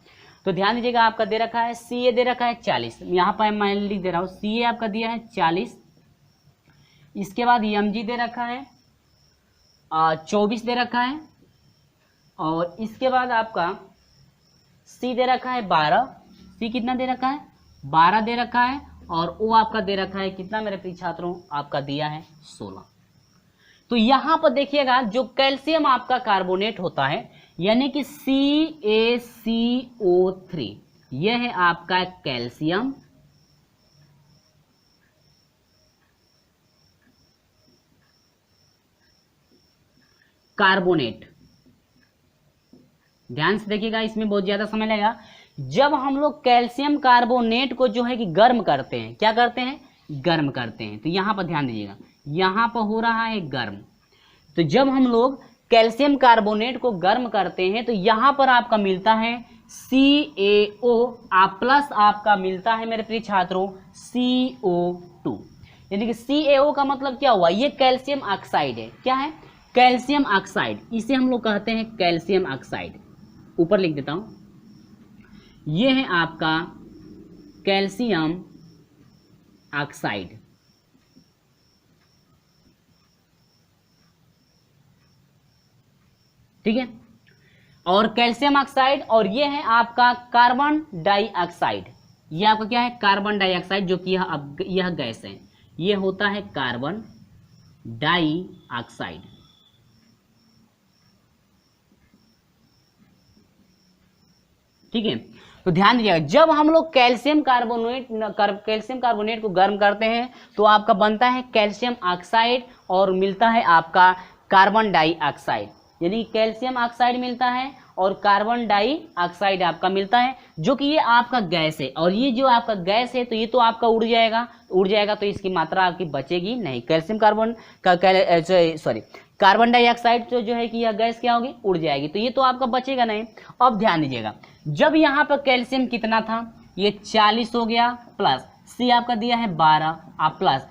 तो ध्यान दीजिएगा, आपका दे रखा है Ca दे रखा है 40, यहाँ पर मैं लिख दे रहा हूँ, Ca आपका दिया है 40। इसके बाद Mg दे रखा है 24 दे रखा है, और इसके बाद आपका C दे रखा है 12, C कितना दे रखा है 12 दे रखा है, और O आपका दे रखा है कितना मेरे प्रिय छात्रों, आपका दिया है 16। तो यहाँ पर देखिएगा जो कैल्शियम आपका कार्बोनेट होता है यानी कि CaCO3, यह है आपका कैल्शियम कार्बोनेट। ध्यान से देखिएगा, इसमें बहुत ज्यादा समय लगेगा। जब हम लोग कैल्शियम कार्बोनेट को जो है कि गर्म करते हैं, क्या करते हैं, गर्म करते हैं, तो यहां पर ध्यान दीजिएगा, यहां पर हो रहा है गर्म। तो जब हम लोग कैल्शियम कार्बोनेट को गर्म करते हैं तो यहां पर आपका मिलता है CaO प्लस आपका मिलता है मेरे प्रिय छात्रों CO2। यानी कि CaO का मतलब क्या हुआ, ये कैल्शियम ऑक्साइड है। क्या है, कैल्शियम ऑक्साइड, इसे हम लोग कहते हैं कैल्शियम ऑक्साइड। ऊपर लिख देता हूं, ये है आपका कैल्शियम ऑक्साइड। ठीक है, और कैल्शियम ऑक्साइड, और ये है आपका कार्बन डाइऑक्साइड। ये आपका क्या है, कार्बन डाइऑक्साइड, जो कि यह गैस है, ये होता है कार्बन डाइऑक्साइड। ठीक है, तो ध्यान दीजिएगा, जब हम लोग कैल्शियम कार्बोनेट को गर्म करते हैं तो आपका बनता है कैल्शियम ऑक्साइड और मिलता है आपका कार्बन डाइऑक्साइड। यानी कैल्शियम ऑक्साइड मिलता है और कार्बन डाइऑक्साइड आपका मिलता है, जो कि ये आपका गैस है। और ये जो आपका गैस है तो ये तो आपका उड़ जाएगा, तो इसकी मात्रा आपकी बचेगी नहीं। कैल्शियम कार्बन डाइऑक्साइड तो जो है कि यह गैस क्या होगी, उड़ जाएगी, तो ये तो आपका बचेगा नहीं। अब ध्यान दीजिएगा, जब यहाँ पर कैल्शियम कितना था, ये 40 हो गया, प्लस C आपका दिया है 12 प्लस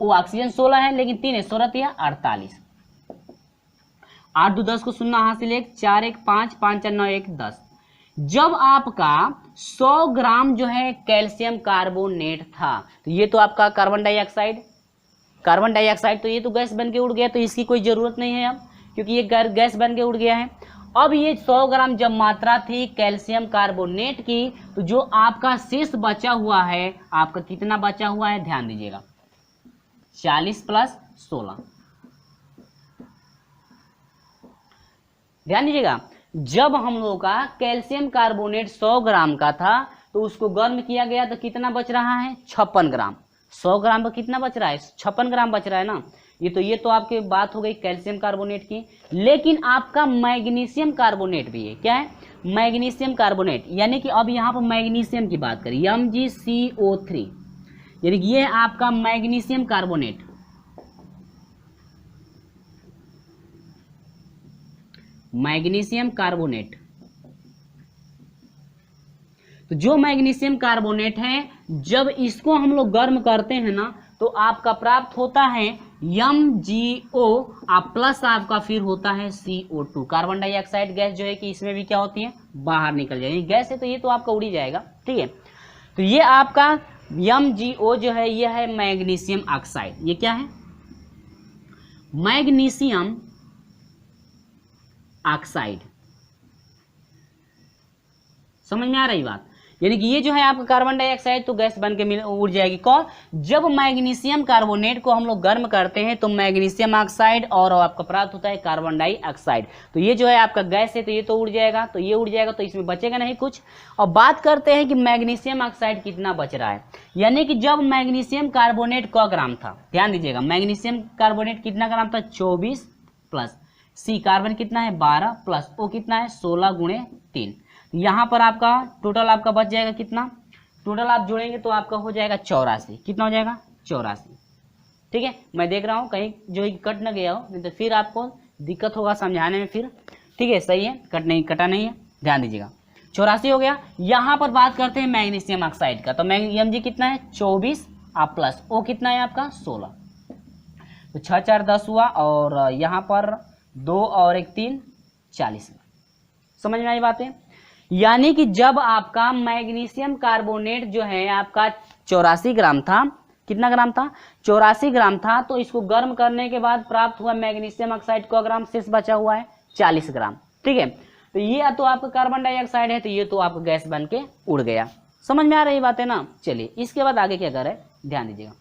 वो ऑक्सीजन 16 है, लेकिन 3 है 16 दिया 48, 8 2 10 को शून्य हासिल 1 4 1 5 5 4 9 1 10। जब आपका 100 ग्राम जो है कैल्शियम कार्बोनेट था तो ये तो आपका कार्बन डाइऑक्साइड तो ये तो गैस बन के उड़ गया, तो इसकी कोई जरूरत नहीं है अब, क्योंकि ये गैस बन के उड़ गया है। अब ये 100 ग्राम जब मात्रा थी कैल्शियम कार्बोनेट की, तो जो आपका शेष बचा हुआ है, आपका कितना बचा हुआ है, ध्यान दीजिएगा, 40 प्लस 16। ध्यान दीजिएगा, जब हम लोग का कैल्शियम कार्बोनेट 100 ग्राम का था तो उसको गर्म किया गया तो कितना बच रहा है, 56 ग्राम। 100 ग्राम पर कितना बच रहा है, 56 ग्राम बच रहा है ना। ये तो आपकी बात हो गई कैल्शियम कार्बोनेट की। लेकिन आपका मैग्नीशियम कार्बोनेट भी है, क्या है, मैग्नीशियम कार्बोनेट, यानी कि अब यहाँ पर मैग्नीशियम की बात करें, MgCO3, यानी कि ये है आपका मैग्नीशियम कार्बोनेट। मैग्नीशियम कार्बोनेट, तो जो मैग्नीशियम कार्बोनेट है, जब इसको हम लोग गर्म करते हैं ना तो आपका प्राप्त होता है MgO प्लस आपका फिर होता है CO2। कार्बन डाइऑक्साइड गैस जो है कि इसमें भी क्या होती है, बाहर निकल जाएगी। गैस है तो ये तो आपका उड़ी जाएगा। ठीक है, तो ये आपका MgO जो है यह है मैग्नीशियम ऑक्साइड। ये क्या है, मैग्नीशियम ऑक्साइड। समझ में आ रही बात, यानी कि ये जो है आपका कार्बन डाइऑक्साइड तो गैस बन के उड़ जाएगी। कौन, जब मैग्नीशियम कार्बोनेट को हम लोग गर्म करते हैं तो मैग्नीशियम ऑक्साइड और आपका प्राप्त होता है कार्बन डाइऑक्साइड। तो ये जो है आपका गैस है तो ये तो उड़ जाएगा, तो ये उड़ जाएगा, तो इसमें बचेगा नहीं कुछ। और बात करते हैं कि मैग्नीशियम ऑक्साइड कितना बच रहा है, यानी कि जब मैग्नीशियम कार्बोनेट का ग्राम था, ध्यान दीजिएगा, मैग्नीशियम कार्बोनेट कितना ग्राम था, 24 प्लस C कार्बन कितना है 12 प्लस O कितना है 16 गुणे 3। यहाँ पर आपका टोटल आपका बच जाएगा कितना, टोटल आप जोड़ेंगे तो आपका हो जाएगा 84। कितना हो जाएगा, 84। ठीक है, मैं देख रहा हूँ कहीं जो कट ना गया हो, नहीं तो फिर आपको दिक्कत होगा समझाने में फिर। ठीक है, सही है, कटा नहीं है, ध्यान दीजिएगा, 84 हो गया। यहाँ पर बात करते हैं मैग्नीशियम ऑक्साइड का, तो Mg कितना है 24 प्लस O कितना है आपका 16, तो 6 4 10 हुआ, और यहाँ पर 2 और 1 3 40। समझ में आई बातें, यानी कि जब आपका मैग्नीशियम कार्बोनेट जो है आपका 84 ग्राम था, कितना ग्राम था, 84 ग्राम था, तो इसको गर्म करने के बाद प्राप्त हुआ मैग्नीशियम ऑक्साइड का ग्राम शेष बचा हुआ है 40 ग्राम। ठीक है। तो ये तो आपका कार्बन डाइऑक्साइड है, तो ये तो आपका गैस बन के उड़ गया। समझ में आ रही बात है ना। चलिए इसके बाद आगे क्या कर रहे हैं ध्यान दीजिएगा।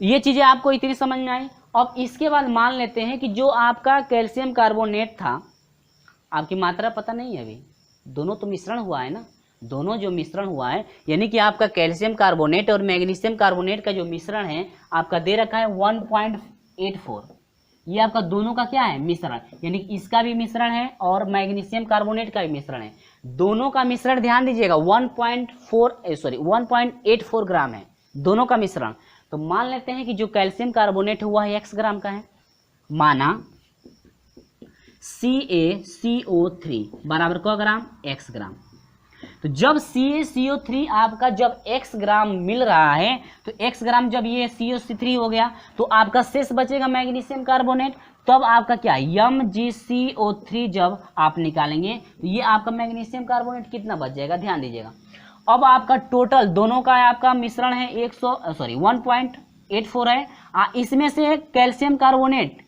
ये चीजें आपको इतनी समझ में आई। अब इसके बाद मान लेते हैं कि जो आपका कैल्शियम कार्बोनेट था, आपकी मात्रा पता नहीं है अभी, दोनों तो मिश्रण हुआ है ना, दोनों जो मिश्रण हुआ है यानी कि आपका कैल्शियम कार्बोनेट और मैग्नीशियम कार्बोनेट का जो मिश्रण है आपका दे रखा है 1.84। ये आपका दोनों का क्या है मिश्रण, यानी कि इसका भी मिश्रण है और मैग्नीशियम कार्बोनेट का भी मिश्रण है। दोनों का मिश्रण ध्यान दीजिएगा 1.84 ग्राम है दोनों का मिश्रण। तो मान लेते हैं कि जो कैल्शियम कार्बोनेट हुआ है x ग्राम का है, माना CaCO3 बराबर क ग्राम x ग्राम। तो जब CaCO3 आपका जब x ग्राम मिल रहा है तो x ग्राम जब ये COC3 हो गया तो आपका शेष बचेगा मैग्नीशियम कार्बोनेट। तब आपका क्या MgCO3 जब आप निकालेंगे तो ये आपका मैग्नीशियम कार्बोनेट कितना बच जाएगा ध्यान दीजिएगा। अब आपका टोटल दोनों का आपका मिश्रण है 1.84 है। इसमें से कैल्शियम कार्बोनेट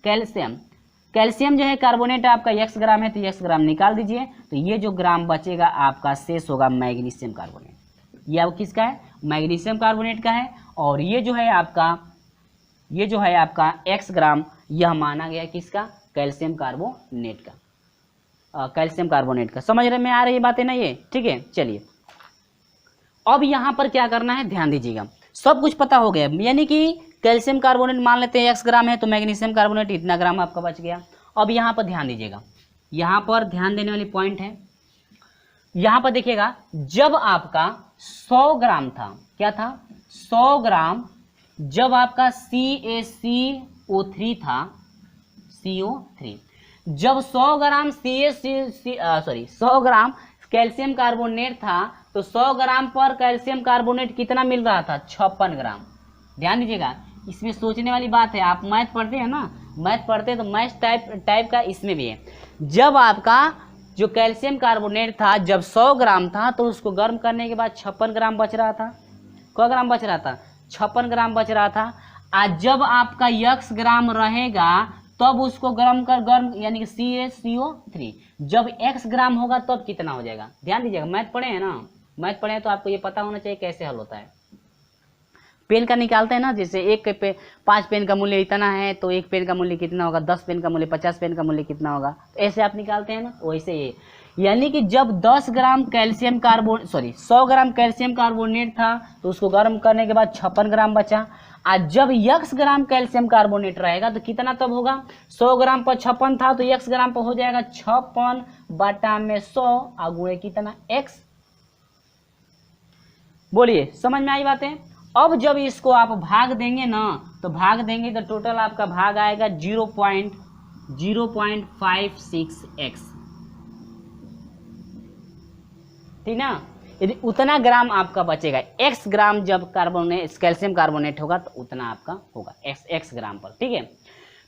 कैल्शियम जो है कार्बोनेट आपका x ग्राम है तो x ग्राम निकाल दीजिए। तो ये जो ग्राम बचेगा आपका शेष होगा मैग्नीशियम कार्बोनेट। ये अब किसका है मैग्नीशियम कार्बोनेट का है। और ये जो है आपका x ग्राम यह माना गया किसका कैल्शियम कार्बोनेट का। समझ रहे में आ रही बातें ना ये, ठीक है। चलिए अब यहाँ पर क्या करना है ध्यान दीजिएगा। सब कुछ पता हो गया, यानी कि कैल्शियम कार्बोनेट मान लेते हैं x ग्राम है तो मैग्नीशियम कार्बोनेट इतना ग्राम आपका बच गया। अब यहाँ पर ध्यान दीजिएगा, यहाँ पर ध्यान देने वाली पॉइंट है। यहाँ पर देखिएगा जब आपका 100 ग्राम था, क्या था 100 ग्राम, जब आपका CaCO3 था CO3, जब 100 ग्राम 100 ग्राम कैल्शियम कार्बोनेट था तो 100 ग्राम पर कैल्शियम कार्बोनेट कितना मिल रहा था 56 ग्राम। ध्यान दीजिएगा इसमें सोचने वाली बात है, आप मैथ पढ़ते हैं ना, मैथ पढ़ते हैं तो मैथ टाइप का इसमें भी है। जब आपका जो कैल्शियम कार्बोनेट था जब 100 ग्राम था तो उसको गर्म करने के बाद 56 ग्राम बच रहा था। क ग्राम बच रहा था 56 ग्राम बच रहा था। आज जब आपका x ग्राम रहेगा तब उसको गर्म यानी कि CaCO3 जब x ग्राम होगा तब कितना हो जाएगा। ध्यान दीजिएगा मैथ पढ़े हैं ना, मैथ पढ़े हैं तो आपको ये पता होना चाहिए कैसे हल होता है। पेन का निकालते हैं ना, जैसे 5 पेन का मूल्य इतना है तो 1 पेन का मूल्य कितना होगा, 10 पेन का मूल्य 50 पेन का मूल्य कितना होगा, तो ऐसे आप निकालते हैं ना, वैसे ये यानी कि जब 100 ग्राम कैल्शियम कार्बोनेट था तो उसको गर्म करने के बाद 56 ग्राम बचा। आज जब x ग्राम कैल्शियम कार्बोनेट रहेगा तो कितना तब होगा 100 ग्राम पर 56 था तो x ग्राम पर हो जाएगा 56/100 गुणे कितना x। बोलिए समझ में आई बातें। अब जब इसको आप भाग देंगे ना तो टोटल आपका भाग आएगा 0.56x, ठीक ना। यदि उतना ग्राम आपका बचेगा, x ग्राम जब कैल्शियम कार्बोनेट होगा तो उतना आपका होगा x ग्राम पर, ठीक है।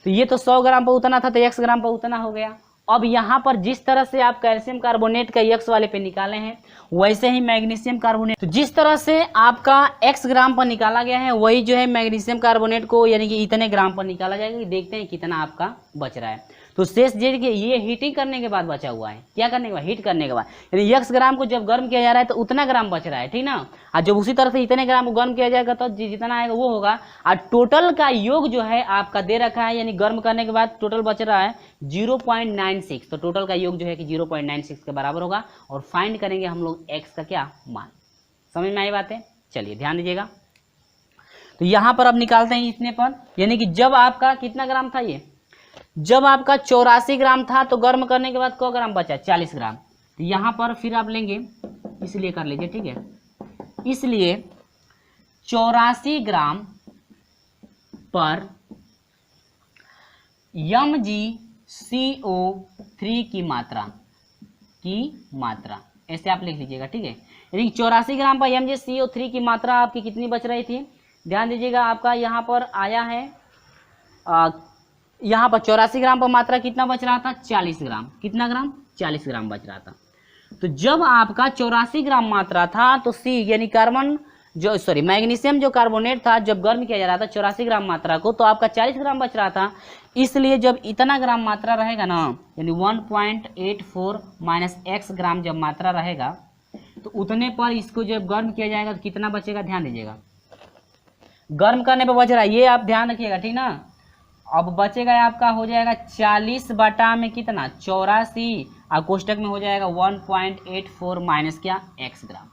तो ये तो 100 ग्राम पर उतना था तो x ग्राम पर उतना हो गया। अब यहाँ पर जिस तरह से आप कैल्शियम कार्बोनेट का x वाले पे निकाले हैं वैसे ही मैग्नीशियम कार्बोनेट, तो जिस तरह से आपका x ग्राम पर निकाला गया है वही जो है मैग्नीशियम कार्बोनेट को यानी कि इतने ग्राम पर निकाला जाएगा। देखते हैं कितना आपका बच रहा है। तो शेष देखिए ये हीटिंग करने के बाद बचा हुआ है, क्या करने के बाद हीट करने के बाद, यानी x ग्राम को जब गर्म किया जा रहा है तो उतना ग्राम बच रहा है, ठीक ना। और जब उसी तरह से इतने ग्राम को गर्म किया जाएगा तो जितना आएगा वो होगा। और टोटल का योग जो है आपका दे रखा है, यानी गर्म करने के बाद टोटल बच रहा है 0.96। तो टोटल का योग जो है कि 0.96 के बराबर होगा। और फाइंड करेंगे हम लोग x का क्या मान। समझ में आई बातें। चलिए ध्यान दीजिएगा। तो यहाँ पर अब निकालते हैं इतने पर, यानी कि जब आपका कितना ग्राम था, ये जब आपका 84 ग्राम था तो गर्म करने के बाद क ग्राम बचा 40 ग्राम। तो यहाँ पर फिर आप लेंगे, इसलिए कर लीजिए, ठीक है। इसलिए 84 ग्राम पर MgCO3 की मात्रा ऐसे आप लिख लीजिएगा, ठीक है। यानी 84 ग्राम पर MgCO3 की मात्रा आपकी कितनी बच रही थी, ध्यान दीजिएगा। आपका यहाँ पर आया है यहाँ पर 84 ग्राम पर मात्रा कितना बच रहा था 40 ग्राम। कितना ग्राम 40 ग्राम बच रहा था। तो जब आपका 84 ग्राम मात्रा था तो C यानी मैग्नीशियम जो कार्बोनेट था जब गर्म किया जा रहा था 84 ग्राम मात्रा को तो आपका 40 ग्राम बच रहा था। इसलिए जब इतना ग्राम मात्रा रहेगा ना, यानी 1.84 माइनस x ग्राम जब मात्रा रहेगा तो उतने पर इसको जब गर्म किया जाएगा तो कितना बचेगा, ध्यान दीजिएगा। गर्म करने पर बच रहा है, ये आप ध्यान रखिएगा, ठीक ना। अब बचेगा आपका हो जाएगा 40 बटा में कितना, 84, और कोष्टक में हो जाएगा 1.84 माइनस क्या, x ग्राम,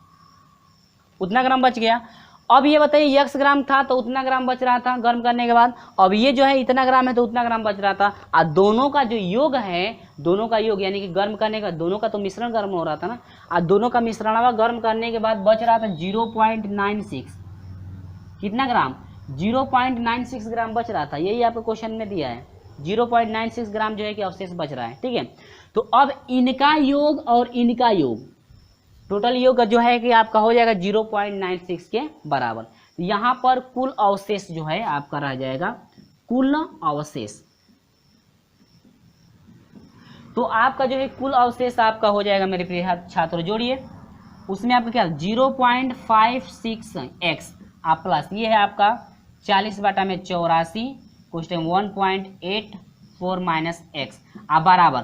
उतना ग्राम बच गया। अब ये बताइए x ग्राम था तो उतना ग्राम बच रहा था गर्म करने के बाद, अब ये जो है इतना ग्राम है तो उतना ग्राम बच रहा था, और दोनों का जो योग है, दोनों का योग यानी कि गर्म करने का, दोनों का तो मिश्रण गर्म हो रहा था ना, और दोनों का मिश्रण गर्म करने के बाद बच रहा था 0.96, कितना ग्राम, 0.96 ग्राम बच रहा था। यही आपको क्वेश्चन में दिया है, 0.96 ग्राम जो है कि अवशेष बच रहा है, ठीक है। तो अब इनका योग और इनका योग, टोटल योग जो है कि आपका हो जाएगा 0.96 के बराबर। यहाँ पर कुल अवशेष जो है आपका रह जाएगा, कुल अवशेष, तो आपका जो है कुल अवशेष आपका हो जाएगा मेरे प्रिय छात्रों, जोड़िए उसमें आपका क्या 0.56x आप प्लस ये है आपका 40 बटा में 84 क्वेश्चन 1.84 माइनस एक्स आप बराबर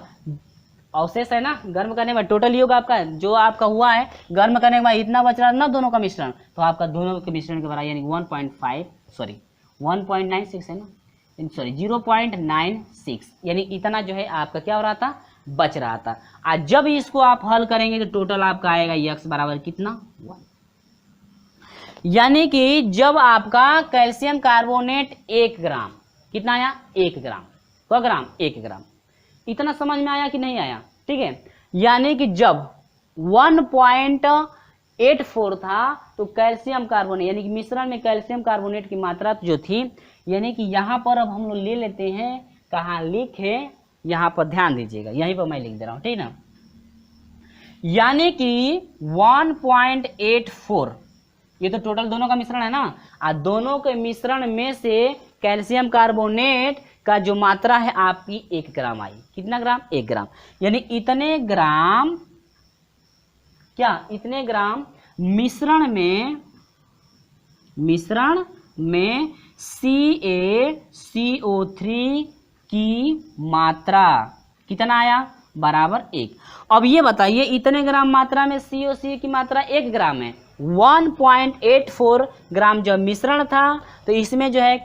अवशेष है ना, गर्म करने के बाद टोटल योग आपका जो आपका हुआ है गर्म करने के बाद इतना बच रहा है ना दोनों का मिश्रण, तो आपका दोनों के मिश्रण के बराबर यानी 1.96 है ना, सॉरी 0.96 यानी इतना जो है आपका क्या हो रहा था, बच रहा था। आज जब इसको आप हल करेंगे तो टोटल आपका आएगा x बराबर कितना 1, यानी कि जब आपका कैल्शियम कार्बोनेट 1 ग्राम, कितना आया 1 ग्राम, क्या ग्राम 1 ग्राम, इतना समझ में आया कि नहीं आया, ठीक है। यानी कि जब 1.84 था तो कैल्शियम कार्बोनेट यानी कि मिश्रण में कैल्शियम कार्बोनेट की मात्रा जो थी, यानी कि यहाँ पर अब हम लोग ले लेते हैं, कहाँ लिखे, यहाँ पर ध्यान दीजिएगा, यहीं पर मैं लिख दे रहा हूँ, ठीक ना। यानी कि 1.84 ये तो टोटल दोनों का मिश्रण है ना, और दोनों के मिश्रण में से कैल्शियम कार्बोनेट का जो मात्रा है आपकी 1 ग्राम आई, कितना ग्राम 1 ग्राम, यानी इतने ग्राम क्या, इतने ग्राम मिश्रण में CaCO3 की मात्रा कितना आया बराबर 1। अब ये बताइए इतने ग्राम मात्रा में CaCO3 की मात्रा 1 ग्राम है, 1.84 ग्राम जब मिश्रण था तो इसमें जो है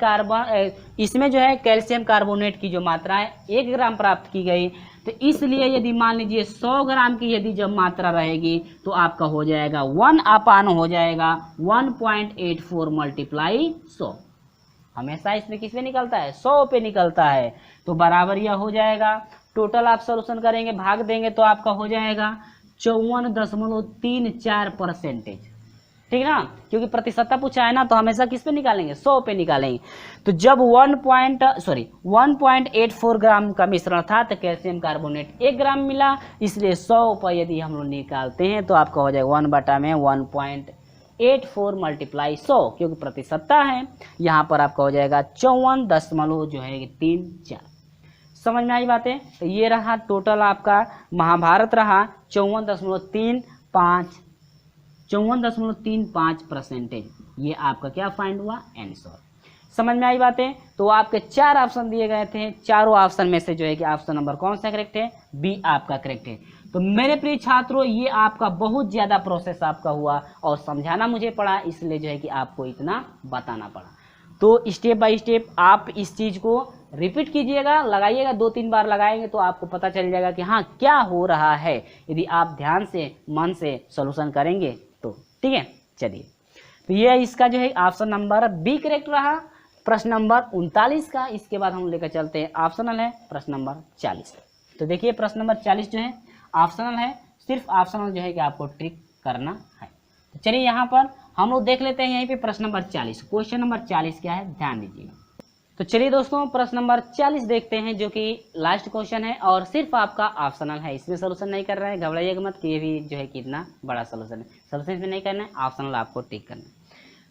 इसमें जो है कैल्शियम कार्बोनेट की जो मात्रा है 1 ग्राम प्राप्त की गई। तो इसलिए यदि मान लीजिए 100 ग्राम की यदि जब मात्रा रहेगी तो आपका हो जाएगा 1 अपान हो जाएगा 1.84 मल्टीप्लाई 100, हमेशा इसमें किस पे निकलता है 100 पे निकलता है, तो बराबर यह हो जाएगा। टोटल आप सॉल्यूशन करेंगे भाग देंगे तो आपका हो जाएगा 54.34%, ठीक ना, क्योंकि प्रतिशतता पूछा है ना तो हमेशा किस पे निकालेंगे 100 पे निकालेंगे। तो जब 1.84 ग्राम का मिश्रण था तो कैल्शियम कार्बोनेट 1 ग्राम मिला, इसलिए 100 पर यदि हम लोग निकालते हैं तो आपका हो जाएगा 1 बटा में 1.84 मल्टीप्लाई 100, क्योंकि प्रतिशतता है, यहाँ पर आपका हो जाएगा 54.34। समझ में आई बातें। तो ये रहा टोटल आपका महाभारत रहा 54.35%, ये आपका क्या फाइंड हुआ आंसर। समझ में आई बातें। तो आपके 4 ऑप्शन दिए गए थे, चारों ऑप्शन में से जो है कि ऑप्शन नंबर कौन सा करेक्ट है, बी आपका करेक्ट है। तो मेरे प्रिय छात्रों ये आपका बहुत ज़्यादा प्रोसेस आपका हुआ और समझाना मुझे पड़ा, इसलिए जो है कि आपको इतना बताना पड़ा। तो स्टेप बाय स्टेप आप इस चीज़ को रिपीट कीजिएगा, लगाइएगा, 2-3 बार लगाएंगे तो आपको पता चल जाएगा कि हाँ क्या हो रहा है, यदि आप ध्यान से मन से सॉल्यूशन करेंगे तो, ठीक है। चलिए तो ये इसका जो है ऑप्शन नंबर बी करेक्ट रहा प्रश्न नंबर 39 का। इसके बाद हम लेकर चलते हैं ऑप्शनल है प्रश्न नंबर 40। तो देखिए प्रश्न नंबर 40 जो है ऑप्शनल है, सिर्फ ऑप्शनल जो है कि आपको ट्रिक करना है। तो चलिए यहाँ पर हम लोग देख लेते हैं यहीं पे प्रश्न नंबर 40, क्वेश्चन नंबर 40 क्या है ध्यान दीजिएगा। तो चलिए दोस्तों प्रश्न नंबर 40 देखते हैं, जो कि लास्ट क्वेश्चन है और सिर्फ आपका ऑप्शनल है, इसमें सोल्यूशन नहीं कर रहे हैं, घबराइएगा मत कि ये भी जो है कितना बड़ा सोल्यूशन है, सोल्यूशन इसमें नहीं करना है, ऑप्शनल आपको टिक करना है।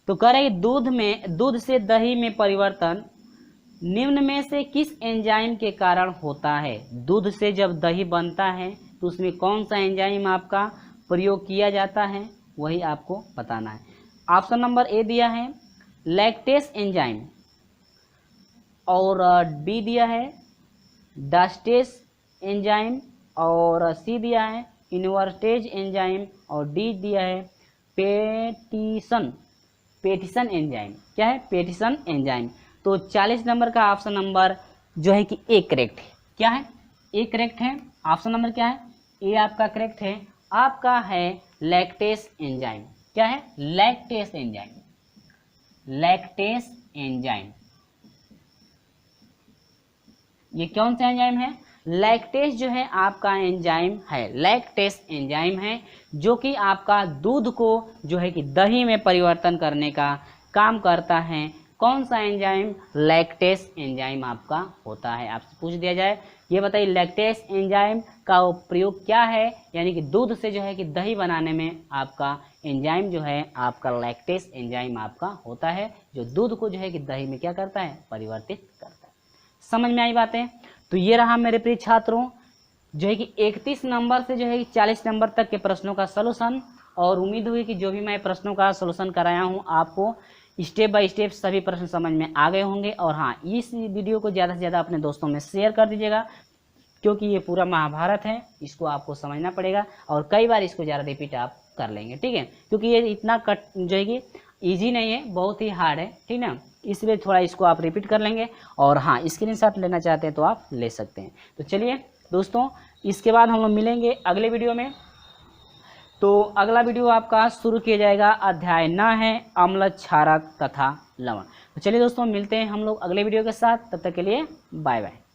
तो कह रहे दूध से दही में परिवर्तन निम्न में से किस एंजाइम के कारण होता है। दूध से जब दही बनता है तो उसमें कौन सा एंजाइम आपका प्रयोग किया जाता है, वही आपको बताना है। ऑप्शन नंबर ए दिया है लैक्टेस एंजाइम, और डी दिया है डास्टेस एंजाइम, और सी दिया है इन्वर्टेज एंजाइम, और डी दिया है पेटिसन एंजाइम। क्या है? Petition enzyme. तो 40 नंबर का ऑप्शन नंबर जो है कि ए करेक्ट है। क्या है? ए करेक्ट है। ऑप्शन नंबर क्या है? ए आपका करेक्ट है। आपका है लैक्टेस एंजाइम। क्या है? Lactase enzyme. लैक्टेस एंजाइम ये कौन सा एंजाइम है? लैक्टेस जो है आपका एंजाइम है, लैक्टेस एंजाइम है जो कि आपका दूध को जो है कि दही में परिवर्तन करने का काम करता है। कौन सा एंजाइम? लैक्टेस एंजाइम आपका होता है। आपसे पूछ दिया जाए ये बताइए लैक्टेस एंजाइम का प्रयोग क्या है, यानी कि दूध से जो है कि दही बनाने में आपका एंजाइम जो है आपका लैक्टेस एंजाइम आपका होता है, जो दूध को जो है कि दही में क्या करता है? परिवर्तित करता है। समझ में आई बातें? तो ये रहा मेरे प्रिय छात्रों जो है कि 31 नंबर से जो है कि 40 नंबर तक के प्रश्नों का सलूशन, और उम्मीद हुई कि जो भी मैं प्रश्नों का सलूशन कराया हूँ आपको स्टेप बाय स्टेप सभी प्रश्न समझ में आ गए होंगे। और हाँ, इस वीडियो को ज़्यादा से ज़्यादा अपने दोस्तों में शेयर कर दीजिएगा, क्योंकि ये पूरा महाभारत है, इसको आपको समझना पड़ेगा और कई बार इसको ज़्यादा रिपीट आप कर लेंगे। ठीक है? क्योंकि ये इतना कट जो है कि ईजी नहीं है, बहुत ही हार्ड है। ठीक ना? इसलिए थोड़ा इसको आप रिपीट कर लेंगे। और हाँ, स्क्रीनशॉट लेना चाहते हैं तो आप ले सकते हैं। तो चलिए दोस्तों, इसके बाद हम लोग मिलेंगे अगले वीडियो में। तो अगला वीडियो आपका शुरू किया जाएगा, अध्याय 9 है अम्ल, क्षारक तथा लवण। तो चलिए दोस्तों, मिलते हैं हम लोग अगले वीडियो के साथ। तब तक के लिए बाय बाय।